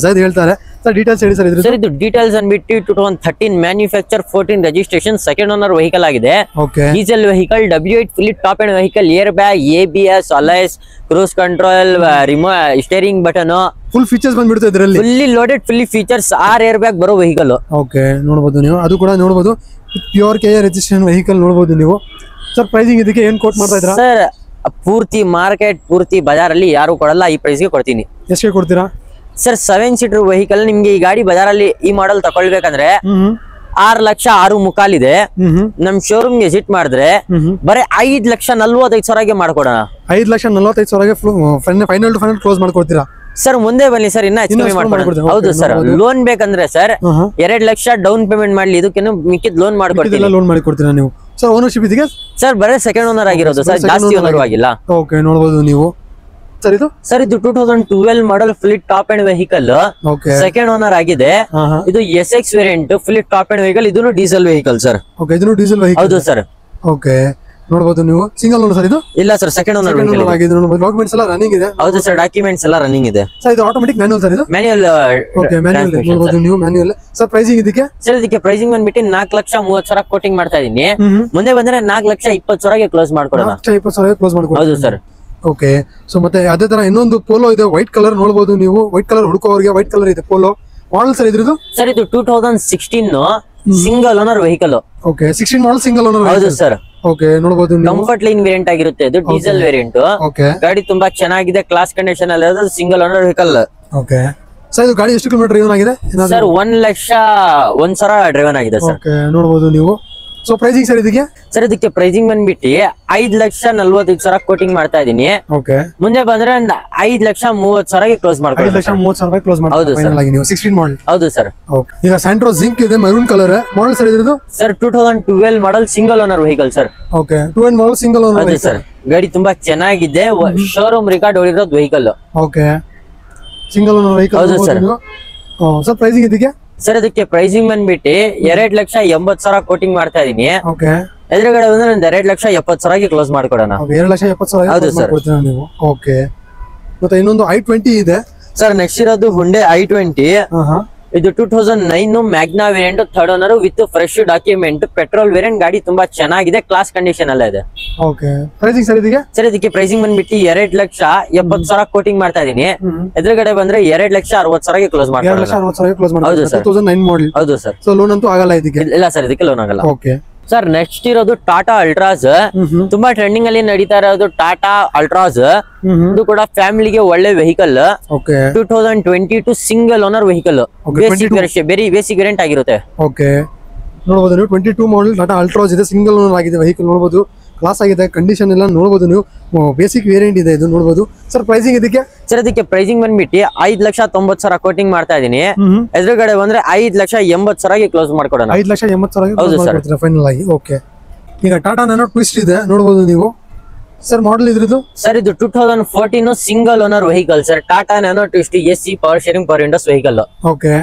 ಜೈದ್ ಹೇಳ್ತಾರೆ. ಸರ್ ಡೀಟೇಲ್ಸ್ ಹೇಳಿ ಸರ್. ಸರ್ ಇದು ಡೀಟೇಲ್ಸ್ ಅನ್ಬಿಟ್ಟು 2013 manufacture 14 registration second owner vehicle ಆಗಿದೆ. Diesel vehicle. W8 fully top end vehicle. Air bag, ABS, alloys, cruise control, steering button, full features ಬಂದ್ಬಿಡುತ್ತೆ ಇದರಲ್ಲಿ. Fully loaded fully features. 6 air bag ಬರೋ vehicle. Okay ನೋಡಬಹುದು ನೀವು. ಅದು ಕೂಡ ನೋಡಬಹುದು. ಪ್ಯೂರ್ KA ರಿಜಿಸ್ಟ್ರೇಷನ್ ವೆಹಿಕಲ್ ನೋಡಬಹುದು ನೀವು. ಸರ್ ಪ್ರೈಸಿಂಗ್ ಇದಕ್ಕೆ ಏನ್ ಕೋಟ್ ಮಾಡ್ತಾ ಇದ್ದೀರಾ? ಸರ್ ಪೂರ್ತಿ ಮಾರ್ಕೆಟ್ ಪೂರ್ತಿ ಬಜಾರಲ್ಲಿ ಯಾರು ಕೊಡಲ್ಲ, ಈ ಪ್ರೈಸ್ಗೆ ಕೊಡ್ತೀನಿ. ಎಷ್ಟಕ್ಕೆ ಕೊಡ್ತೀರಾ ಸರ್ 7 ಸೀಟರ್ ವೆಹಿಕಲ್ ನಿಮ್ಗೆ ಈ ಗಾಡಿ ಬಜಾರಲ್ಲಿ ಈ ಮಾಡೆಲ್ ತಗೊಳ್ಬೇಕಂದ್ರೆ 6,05,000 ಇದೆ. ನಮ್ ಶೋರೂಮ್ ಗೆ ವಿಸಿಟ್ ಮಾಡಿದ್ರೆ ಬರೀ 5,45,000 ಮಾಡ್ಕೊಡೋಣ. 5,45,000 ಫೈನಲ್ ಟು ಫೈನಲ್ ಕ್ಲೋಸ್ ಮಾಡ್ಕೊಡ್ತೀರಾ ಸರ್? ಮುಂದೆ ಬನ್ನಿ ಸರ್, ಇನ್ನ ಹೆಚ್ಚು ಕಮ್ಮಿ ಮಾಡ್ಕೊಡೋಣ. ಹೌದು ಸರ್, ಲೋನ್ ಬೇಕಂದ್ರೆ ಸರ್ 2 ಲಕ್ಷ ಡೌನ್ ಪೇಮೆಂಟ್ ಮಾಡ್ಲಿ, ಇದಕ್ಕೇನು ಮಿಕ್ಕಿದ್ ಲೋನ್ ಮಾಡ್ಕೊಡ್ತೀನಿ. ಲೋನ್ ಮಾಡಿ ಕೊಡ್ತೀರಾ ನೀವು? ಸರ್ ಓನರ್ಶಿಪ್ ಇದಕ್ಕೆ ಸರ್ ಬರೀ ಸೆಕೆಂಡ್ ಓನರ್ ಆಗಿರೋದು ಸರ್, ಜಾಸ್ತಿ ಓನರ್ ಆಗಿಲ್ಲ. ಓಕೆ, ನೋಡಬಹುದು ನೀವು. ಸರ್ ಇದು 2012 model full top end vehicle, second owner ಆಗಿದೆ. ಇದು SX variant full top end vehicle, ಇದನ್ನು ಡೀಸೆಲ್ ವೆಹಿಕಲ್ ಸರ್. ಓಕೆ, ಇದನ್ನು ಡೀಸೆಲ್ ವೆಹಿಕಲ್. ಹೌದು ಸರ್. ಓಕೆ, ನೋಡಬಹುದು ನೀವು. ಸಿಂಗಲ್ ಓನರ್ ಸರ್ ಇದು? ಇಲ್ಲ ಸರ್, ಸೆಕೆಂಡ್ ಓನರ್ ಆಗಿದೆ. ಡಾಕ್ಯುಮೆಂಟ್ಸ್ ಎಲ್ಲ ರನ್ನಿಂಗ್ ಇದೆ? ಹೌದು ಸರ್, ಡಾಕ್ಯುಮೆಂಟ್ಸ್ ಎಲ್ಲ ರನ್ನಿಂಗ್ ಇದೆ ಸರ್. ಇದು ಆಟೋಮೆಟಿಕ್ ಮ್ಯಾನುವಲ್ ಸರ್? ಇದು ಮ್ಯಾನುವಲ್. ಓಕೆ, ಮ್ಯಾನುವಲ್ ನೋಡಬಹುದು ನೀವು. ಮ್ಯಾನುವಲ್. ಸರ್ ಪ್ರೈಸಿಂಗ್ ಇದಕ್ಕೆ? ಸರ್ ಇದಕ್ಕೆ ಪ್ರೈಸಿಂಗ್ ಬಂದ್ಬಿಟ್ಟು 4,30,000 ಕೋಟಿಂಗ್ ಮಾಡ್ತಾ ಇದೀನಿ. ಮುಂದೆ ಬಂದ್ರೆ 4,20,000 ಕ್ಲೋಸ್ ಮಾಡ್ಕೊಡೋಣ. 4,20,000 ಕ್ಲೋಸ್ ಮಾಡ್ಕೊಡೋಣ. ಹೌದು ಸರ್. ಓಕೆ, ಸೊ ಮತ್ತೆ ಅದೇ ತರ ಇನ್ನೊಂದು ಪೋಲೋ ಇದೆ, ವೈಟ್ ಕಲರ್. ನೋಡಬಹುದು ನೀವು, ವೈಟ್ ಕಲರ್ ಹುಡುಕೋರಿಗೆ ವೈಟ್ ಕಲರ್ ಇದೆ ಪೋಲೋ. ಮಾಡಲ್ ಸರ್ ಇದ್ರದ್ದು? ಸರ್ ಇದು 2016 ಸಿಂಗಲ್ ಓನರ್ ವೆಹಿಕಲ್. ಓಕೆ, 16 ಮಾಡಲ್ ಸಿಂಗಲ್ ಓನರ್. ಹೌದು ಸರ್. ಓಕೆ, ನೋಡಬಹುದು ಕಂಫರ್ಟ್ ಲೈನ್ ವೇರಿಯಂಟ್ ಆಗಿರುತ್ತೆ, ಇದು ಡೀಸೆಲ್ ವೇರಿಯಂಟ್. ಓಕೆ, ಗಾಡಿ ತುಂಬಾ ಚೆನ್ನಾಗಿದೆ, ಕ್ಲಾಸ್ ಕಂಡೀಷನ್ ಅಲ್ಲಿ single owner vehicle. Okay sir, ಇದು ಗಾಡಿ ಎಷ್ಟು ಕಿಲೋಮೀಟರ್ ಡ್ರೈವನ್ ಆಗಿದೆ ಸರ್? 1,01,000 ಡ್ರೈವನ್ ಆಗಿದೆ ಸರ್. ಓಕೆ, ನೋಡಬಹುದು ನೀವು. ಸೊ ಪ್ರೈಸಿಂಗ್ ಸರ್ ಇದಕ್ಕೆ? ಸರ್ ಇದಕ್ಕೆ ಪ್ರೈಸಿಂಗ್ ಬಂದ್ಬಿಟ್ಟು 5,45,000 ಕೋಟಿಂಗ್ ಮಾಡ್ತಾ ಇದೀನಿ. ಓಕೆ, ಮುಂದೆ ಬಂದ್ರೆ 5,30,000 ಕ್ಲೋಸ್ ಮಾಡ್ಕೊಳ್ಳಿ. 5,30,000 ಕ್ಲೋಸ್ ಮಾಡಿ. ಹೌದು ಸರ್. ನೀವು 16 ಮಾಡಲ್? ಹೌದು ಸರ್. ಓಕೆ, ಈಗ ಸ್ಯಾಂಟ್ರೋ ಜಿಂಕ್ ಇದೆ, ಮೆರೂನ್ ಕಲರ್. ಮಾಡಲ್ ಸರ್ ಇದ್ರದ್ದು? Sir 2012 model single owner vehicle sir. Okay, 12 model single owner. ಹೌದು ಸರ್. ಗಾಡಿ ತುಂಬಾ ಚೆನ್ನಾಗಿದೆ, ಶೋರೂಮ್ ರಿಕಾರ್ಡ್ ಹೊಡಿರೋದು vehicle. Okay, single owner vehicle. ಹೌದು ಸರ್. ಸರ್ ಪ್ರೈಸಿಂಗ್ ಇದಕ್ಕೆ? ಸರ್ ಇದಕ್ಕೆ ಪ್ರೈಸಿಂಗ್ ಬಂದ್ಬಿಟ್ಟು 2,80,000 ಕೋಟಿಂಗ್ ಮಾಡ್ತಾ ಇದೀನಿ. ಓಕೆ, ಎದುರುಗಡೆ ಬಂದ್ರೆ 2,70,000 ಕ್ಲೋಸ್ ಮಾಡ್ಕೊಡೋಣ. 2,70,000 ಹೌದು ಸರ್. ನೀವು. ಓಕೆ, ಮತ್ತೆ ಇನ್ನೊಂದು i20 ಇದೆ ಸರ್. ನೆಕ್ಸ್ಟ್ ಇರೋದು ಹುಂಡೆ i20. ಇದು 2009 Magna variant, third owner with fresh document, petrol variant. ಗಾಡಿ ತುಂಬಾ ಚೆನ್ನಾಗಿದೆ, ಕ್ಲಾಸ್ ಕಂಡೀಷನ್ ಅಲ್ಲ ಇದೆ. ಓಕೆ, ಪ್ರೈಸಿಂಗ್ ಸರ್ ಇದಕ್ಕೆ? ಸರ್ ಇದಕ್ಕೆ ಪ್ರೈಸಿಂಗ್ ಬಂದ್ಬಿಟ್ಟು 2,70,000 ಕೋಟಿಂಗ್ ಮಾಡ್ತಾ ಇದೀನಿ. ಎದುರುಗಡೆ ಬಂದ್ರೆ 2,60,000 ಕ್ಲೋಸ್ ಮಾಡ್ತಾರೆ. 2,60,000 ಕ್ಲೋಸ್ ಮಾಡಿ. ಹೌದು ಸರ್. 2009 ಮಾಡಲ್. ಹೌದು ಸರ್. ಸೊ ಲೋನ್ ಅಂತೂ ಆಗಲ್ಲ ಇದಕ್ಕೆ? ಇಲ್ಲ ಸರ್, ಇದಕ್ಕೆ ಲೋನ್ ಆಗಲ್ಲ. ಓಕೆ ಸರ್, ನೆಕ್ಸ್ಟ್ ಇರೋದು ಟಾಟಾ ಅಲ್ಟ್ರಾಸ್. ತುಂಬಾ ಟ್ರೆಂಡಿಂಗ್ ಅಲ್ಲಿ ನಡೀತಾ ಇರೋದು ಟಾಟಾ ಅಲ್ಟ್ರಾಸ್. ಇದು ಕೂಡ ಫ್ಯಾಮಿಲಿಗೆ ಒಳ್ಳೆ ವೆಹಿಕಲ್. 2022 ಸಿಂಗಲ್ ಓನರ್ ವೆಹಿಕಲ್, ಬೇರೆ ಬೇಸಿಕ್ ವೇರಿಯಂಟ್ ಆಗಿರುತ್ತೆ. ಓಕೆ, ನೋಡಬಹುದು ನೀವು. 22 ಮಾಡಲ್ ಟಾಟಾ ಅಲ್ಟ್ರಾಸ್ ಇದೆ, ಸಿಂಗಲ್ ಓನರ್ ಆಗಿದೆ ವೆಹಿಕಲ್. ನೋಡಬಹುದು ಕ್ಲಾಸ್ ಆಗಿದೆ, ಕಂಡೀಷನ್ ಎಲ್ಲ ನೋಡಬಹುದು ನೀವು. ಬೇಸಿಕ್ ವೇರಿಯಂಟ್ ಇದೆ ಇದು, ನೋಡಬಹುದು. ಸರ್ ಪ್ರೈಸಿಂಗ್ ಇದಕ್ಕೆ? ಸರ್ ಇದಕ್ಕೆ ಪ್ರೈಸಿಂಗ್ ಬಂದ್ಬಿಟ್ಟು 5,90,000 ಕೋಟಿಂಗ್ ಮಾಡ್ತಾ ಇದೀನಿ. ಎದುರುಗಡೆ ಬಂದ್ರೆ 5,80,000 ಕ್ಲೋಸ್ ಮಾಡ್ಕೊಡೋಣ. 5,80,000 ಫೈನಲ್ ಆಗಿ. ಓಕೆ, ಈಗ ಟಾಟಾ ನ್ಯಾನೋ ಟ್ವಿಸ್ಟ್ ಇದೆ, ನೋಡಬಹುದು ನೀವು. ಸರ್ ಮಾಡಲ್ ಇದ್ರದ್ದು? ಸರ್ ಇದು 2014 single owner vehicle sir. Tata nano twist AC power sharing power windows vehicle. Okay,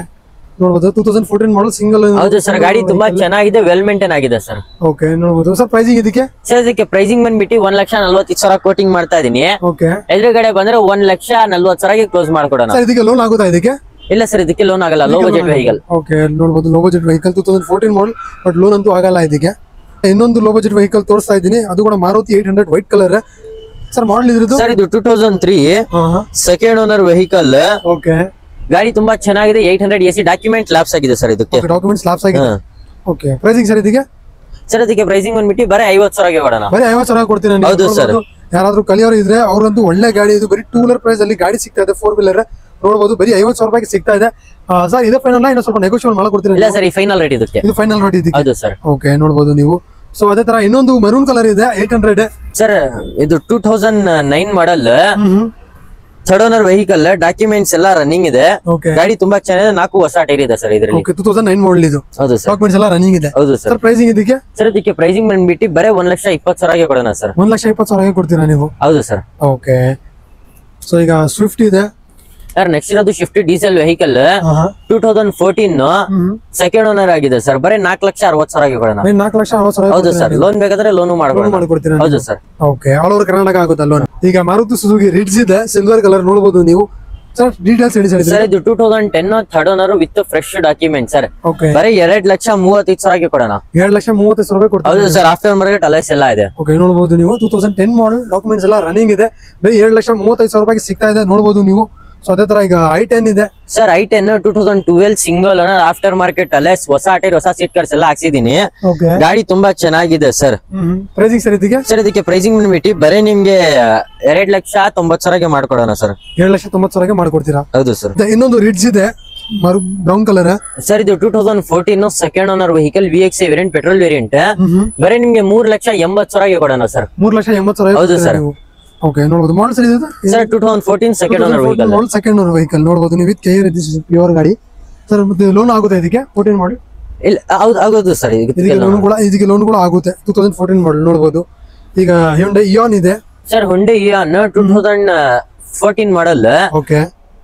ನೋಡಬಹುದು 2014 ಮಾಡಲ್ ಸಿಂಗಲ್. ಹೌದು ಸರ್. ಗಾಡಿ ತುಂಬಾ ಚೆನ್ನಾಗಿದೆ, ವೆಲ್ ಮೇಂಟೈನ್ ಆಗಿದೆ ಸರ್. ಓಕೆ, ನೋಡಬಹುದು. ಸರ್ ಪ್ರೈಸಿಂಗ್ ಇದಕ್ಕೆ? ಸರ್ ಇದಕ್ಕೆ ಪ್ರೈಸಿಂಗ್ ಬಂದ್ಬಿಟ್ಟು 1,40,000 ಕೋಟಿಂಗ್ ಮಾಡ್ತಾ ಇದೀನಿ. ಓಕೆ, ಎದುರುಗಡೆ ಬಂದ್ರೆ 1,40,000 ಕ್ಲೋಸ್ ಮಾಡ್ಕೊಡೋಣ. ಸರ್ ಇದಕ್ಕೆ ಲೋನ್ ಆಗುತ್ತಾ ಇದಕ್ಕೆ? ಇಲ್ಲ ಸರ್, ಇದಕ್ಕೆ ಲೋನ್ ಆಗಲ್ಲ, ಲೋ ಬಜೆಟ್ ವೆಹಿಕಲ್. ಓಕೆ, ನೋಡಬಹುದು low budget vehicle 2014 model, but loan ಅಂತೂ ಆಗಲ್ಲ ಇದಕ್ಕೆ. ಇನ್ನೊಂದು ಲೋ ಬಜೆಟ್ ವೆಹಿಕಲ್ ತೋರಿಸ್ತಾ ಇದ್ದೀನಿ, ಅದು ಕೂಡ Maruti 800 white colour. Sir model ಇದ್ರದ್ದು? ಸರ್ ಇದು 2003 ಸೆಕೆಂಡ್ ಓನರ್ ವೆಹಿಕಲ್. ಓಕೆ, ಗಾಡಿ ತುಂಬಾ ಚೆನ್ನಾಗಿದೆ, 800 AC ಡಾಕ್ಯುಮೆಂಟ್ ಲ್ಯಾಪ್ಸ್ ಆಗಿದೆ ಸರ್. ಇದಕ್ಕೆ ಡಾಕ್ಯುಮೆಂಟ್ಸ್ ಲ್ಯಾಪ್ಸ್ ಆಗಿದೆ. ಓಕೆ, ಪ್ರೈಸಿಂಗ್ ಸರ್ ಇದಕ್ಕೆ? ಸರ್ ಇದಕ್ಕೆ ಪ್ರೈಸಿಂಗ್ ಬಂದ್ಬಿಟ್ಟು ಬರೀ 50,000 ಕೊಡೋಣ. ಬರೀ 50,000 ಕೊಡ್ತೀನಿ. ಹೌದು ಸರ್. ಯಾರಾದ್ರೂ ಕಲಿಯೋರು ಇದ್ರೆ ಅವ್ರಂತೂ ಒಳ್ಳೆ ಗಾಡಿ ಇದು. ಬರೀ 2 ವೀಲರ್ ಪ್ರೈಸ್ ಅಲ್ಲಿ ಗಾಡಿ ಸಿಗ್ತಾ ಇದೆ, 4 ವೀಲರ್. ನೋಡಬಹುದು ಬರೀ 50,000 ಸಿಗ್ತಾ ಇದೆ. ಸರ್ ಇದು ಫೈನಲ್, ಇನ್ನೂ ಸ್ವಲ್ಪ ನೆಗೋಷಿಯೇಟ್ ಮಾಡ್ಕೊಡ್ತೀನಿ. ಇಲ್ಲ ಸರ್, ಈ ಫೈನಲ್ ರೇಟ್ ಇದಕ್ಕೆ. ಇದು ಫೈನಲ್ ರೇಟ್ ಇದಕ್ಕೆ? ಹೌದು ಸರ್. ಓಕೆ, ನೋಡಬಹುದು ನೀವು. ಸೊ ಅದೇ ತರ ಇನ್ನೊಂದು ಮೆರೂನ್ ಕಲರ್ ಇದೆ, 800. ಸರ್ ಇದು 2009 ಮಾಡಲ್, ಥರ್ಡ್ ಓನರ್ ವೆಹಿಕಲ್. ಡಾಕ್ಯುಮೆಂಟ್ಸ್ ಎಲ್ಲ ರನ್ನಿಂಗ್ ಇದೆ. ಗಾಡಿ ತುಂಬಾ ಚೆನ್ನಾಗಿದೆ, 4 ಹೊಸ ಟೈರ್ ಇದೆ ಸರ್ ಇದರಲ್ಲಿ. 2009 ಮಾಡಲ್ ಇದು. ಹೌದು ಸರ್. ಡಾಕ್ಯುಮೆಂಟ್ಸ್ ಎಲ್ಲ ರನ್ನಿಂಗ್ ಇದೆ. ಹೌದು ಸರ್. ಪ್ರೈಸಿಂಗ್ ಇದಕ್ಕೆ? ಸರ್ ಇದಕ್ಕೆ ಪ್ರೈಸಿಂಗ್ ಬಂದ್ಬಿಟ್ಟು ಬರೀ 1,20,000 ಕೊಡೋಣ ಸರ್. 1,20,000 ಕೊಡ್ತೀರಾ ನೀವು? ಹೌದು ಸರ್. ಓಕೆ, ಸೊ ಈಗ ಸ್ವಿಫ್ಟ್ ಇದೆ ಸರ್. ನೆಕ್ಸ್ಟ್ ಇರೋದು shift diesel vehicle, 2014 second owner ಆಗಿದೆ ಸರ್. ಬರೀ 4,60,000 ಕೊಡೋಣ. 4,60,000? ಹೌದು ಸರ್. ಲೋನ್ ಬೇಕಾದ್ರೆ ಲೋನ್ ಮಾಡ್ಕೊಡ್ತೀರಾ? ಹೌದು sir. Okay, all over Karnataka ಆಗುತ್ತಾ ಲೋನ್? ಈಗ ಮಾರುತಿ ಸುಜುಕಿ ರಿಡ್ಜ್ ಇದೆ, ಸಿಲ್ವರ್ ಕಲರ್. ನೋಡಬಹುದು ನೀವು. ಸರ್ ಡೀಟೇಲ್ಸ್ ಹೇಳಿ ಸರ್. ಇದು 2010 third owner with fresh document sir. Okay, ಬರೀ 2,35,000 ಕೊಡೋಣ. 2,35,000 ಕೊಡ್ತೀರಾ? ಹೌದು ಸರ್. ಆಫ್ಟರ್ ಮಾರ್ಕೆಟ್ ಅಲೈಸ್ ಎಲ್ಲ ಇದೆ. ಓಕೆ, ನೋಡಬಹುದು ನೀವು. 2010 ಮಾಡಲ್, ಡಾಕ್ಯುಮೆಂಟ್ಸ್ ಎಲ್ಲ ರನ್ನಿಂಗ್ ಇದೆ. ಬರೀ 2,35,000 ಸಿಗ್ತಾ ಇದೆ, ನೋಡಬಹುದು ನೀವು. ಸೊ ಅದೇ ತರ ಈಗ i10 ಇದೆ sir i10 2012 single owner after market ಅಲ್ಲೇ ಹೊಸ ಟೈರ್ ಹೊಸ ಸೀಟ್ ಕರ್ಸ್ ಎಲ್ಲ ಹಾಕ್ಸಿದೀನಿ. ಓಕೆ ಗಾಡಿ ತುಂಬಾ ಚೆನ್ನಾಗಿದೆ ಸರ್. ಪ್ರೈಸಿಂಗ್ ಸರ್ ಇದಕ್ಕೆ? ಸರ್ ಇದಕ್ಕೆ ಪ್ರೈಸಿಂಗ್ ಬಂದ್ಬಿಟ್ಟು ಬರೀ ನಿಮ್ಗೆ 2,90,000 ಮಾಡ್ಕೊಡೋಣ ಸರ್. 2,90,000 ಮಾಡ್ಕೊಡ್ತೀರಾ? ಹೌದು ಸರ್. ಇನ್ನೊಂದು ರಿಡ್ಜ್ ಇದೆ ಬ್ರೌನ್ ಕಲರ್. ಸರ್ ಇದು 2014 second owner vehicle VX variant petrol variant. ಬರೀ ನಿಮ್ಗೆ 3,80,000 ಕೊಡೋಣ ಸರ್. 3,80,000? ಹೌದು ಸರ್. ಓಕೆ ನೋಡಬಹುದು ಮಾಡಲ್ ಸರ್ ಇದು sir 2014 second owner vehicle. Second owner vehicle ನೋಡಬಹುದು ನೀವು ವಿತ್ KR ಪ್ಯೂರ್ ಗಾಡಿ ಸರ್. ಮತ್ತೆ ಲೋನ್ ಆಗುತ್ತೆ ಇದಕ್ಕೆ 14 ಮಾಡಲ್? ಇಲ್ಲ ಹೌದು ಸರ್. ಇದಕ್ಕೆ ಲೋನ್ ಕೂಡ ಆಗುತ್ತೆ 2014 ಮಾಡಲ್ ನೋಡಬಹುದು. ಈಗ Hyundai Eon ಇದೆ ಸರ್. Hyundai Eon 2014 ಮಾಡಲ್. ಓಕೆ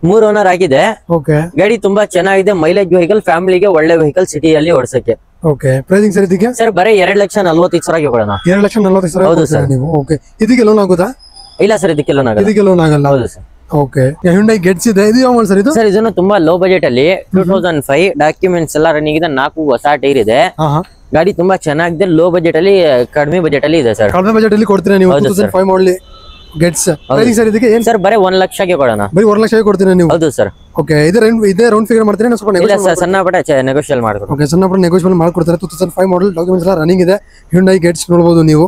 3 ಓನರ್ ಆಗಿದೆ. ಓಕೆ ಗಾಡಿ ತುಂಬಾ ಚೆನ್ನಾಗಿದೆ. ಮೈಲೇಜ್ ವೆಹಿಕಲ್, ಫ್ಯಾಮಿಲಿಗೆ ಒಳ್ಳೆ ವೆಹಿಕಲ್, ಸಿಟಿಯಲ್ಲಿ ಓಡಿಸಕ್ಕೆ. ಓಕೆ ಪ್ರೈಸಿಂಗ್ ಸರ್ ಇದಕ್ಕೆ? ಸರ್ ಬರೀ 2,45,000 ಕೊಡೋಣ. 2,40,000? ಹೌದು ಸರ್. ನೀವು ಓಕೆ ಇದಕ್ಕೆ ಲೋನ್ ಆಗುತ್ತಾ? ಇಲ್ಲ ಸರ್ ಇದಕ್ಕೆ ಲೋನ್ ಆಗಲ್ಲ. ಇದಕ್ಕೆ ಲೋನ್ ಆಗಲ್ಲ? ಹೌದು ಸರ್. ಓಕೆ Hyundai Getz ಇದೆ. ಇದು ಯಾವ ಸರ್ ಇದು? ಸರ್ ಇದನ್ನು ತುಂಬಾ ಲೋ ಬಜೆಟ್ ಅಲ್ಲಿ 2005 ಡಾಕ್ಯುಮೆಂಟ್ಸ್ ಎಲ್ಲ ರನ್ನಿಂಗ್ ಇದೆ. 4 ಹೊಸ ಟೈರ್ ಇದೆ. ಗಾಡಿ ತುಂಬಾ ಚೆನ್ನಾಗಿದೆ. ಲೋ ಬಜೆಟ್ ಅಲ್ಲಿ, ಕಡಿಮೆ ಬಜೆಟ್ ಅಲ್ಲಿ ಇದೆ ಸರ್. ಕಡಿಮೆ ಬಜೆಟ್ ಅಲ್ಲಿ ಕೊಡ್ತೀರಾ ನೀವು? 2005 ಮಾಡಲ್ Getz. ಪ್ರೈಸಿಂಗ್ ಸರ್ ಇದಕ್ಕೆ ಏನು? ಸರ್ ಬರೀ 1,00,000 ಕೊಡೋಣ. ಬರೀ 1,00,000 ಕೊಡ್ತೀರಾ ನೀವು? ಹೌದು ಸರ್. ಓಕೆ ಇದೇ ರೌಂಡ್ ಫಿಗರ್ ಮಾಡ್ತೀರಾ ಸ್ವಲ್ಪ? ಇಲ್ಲ ಸರ್, ಸಣ್ಣ ಪುಟ್ಟ ನೆಗೋಷಿಯೇಟ್ ಮಾಡ್ಕೊಡ್ತೀವಿ. ಓಕೆ ಸಣ್ಣ ಪುಟ್ಟ ನೆಗೋಷಿಯೇಟ್ ಮಾಡ್ಕೊಡ್ತಾರೆ. 2005 ಮಾಡಲ್ ಡಾಕ್ಯುಮೆಂಟ್ಸ್ ಎಲ್ಲ ರನ್ನಿಂಗ್ ಇದೆ. Hyundai Getz ನೋಡಬಹುದು ನೀವು.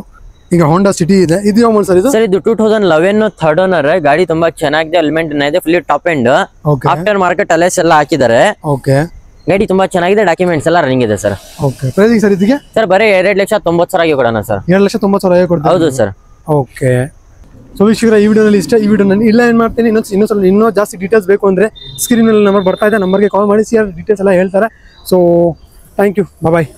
ಈಗ Honda City ಇದೆ. ಇದು ಯಾವ ಮಾಡಲ್ ಸರ್ ಇದು? ಸರ್ ಇದು 2011 ಥರ್ಡ್ ಓನರ್. ಗಾಡಿ ತುಂಬಾ ಚೆನ್ನಾಗಿದೆ. ಎಲಿಮೆಂಟ್ ಇದೆ, full top end. Okay after market alloys ಎಲ್ಲ ಹಾಕಿದ್ದಾರೆ. ಓಕೆ ಗಾಡಿ ತುಂಬಾ ಚೆನ್ನಾಗಿದೆ. ಡಾಕ್ಯುಮೆಂಟ್ಸ್ ಎಲ್ಲ ರನ್ನಿಂಗ್ ಇದೆ ಸರ್. ಓಕೆ ಪ್ರೈಸಿಂಗ್ ಸರ್ ಇದಕ್ಕೆ? ಸರ್ ಬರೀ 2,90,000 ಕೊಡೋಣ ಸರ್. 2,90,000 ಕೊಡ್ತೀರಾ? ಹೌದು ಸರ್. ಓಕೆ ಸೊ ವೀಕ್ಷಕರ ಈ ವಿಡಿಯೋದಲ್ಲಿ ಇಷ್ಟ. ಈ ವಿಡಿಯೋ ನಾನು ಇಲ್ಲ ಏನ್ ಮಾಡ್ತೀನಿ, ಇನ್ನೂ ಜಾಸ್ತಿ ಡೀಟೇಲ್ಸ್ ಬೇಕು ಅಂದ್ರೆ ಸ್ಕ್ರೀನ್ ಅಲ್ಲಿ ನಂಬರ್ ಬರ್ತಾ ಇದೆ, ನಂಬರ್ಗೆ ಕಾಲ್ ಮಾಡಿ ಡೀಟೇಲ್ಸ್ ಎಲ್ಲ ಹೇಳ್ತಾರೆ. So thank you, bye.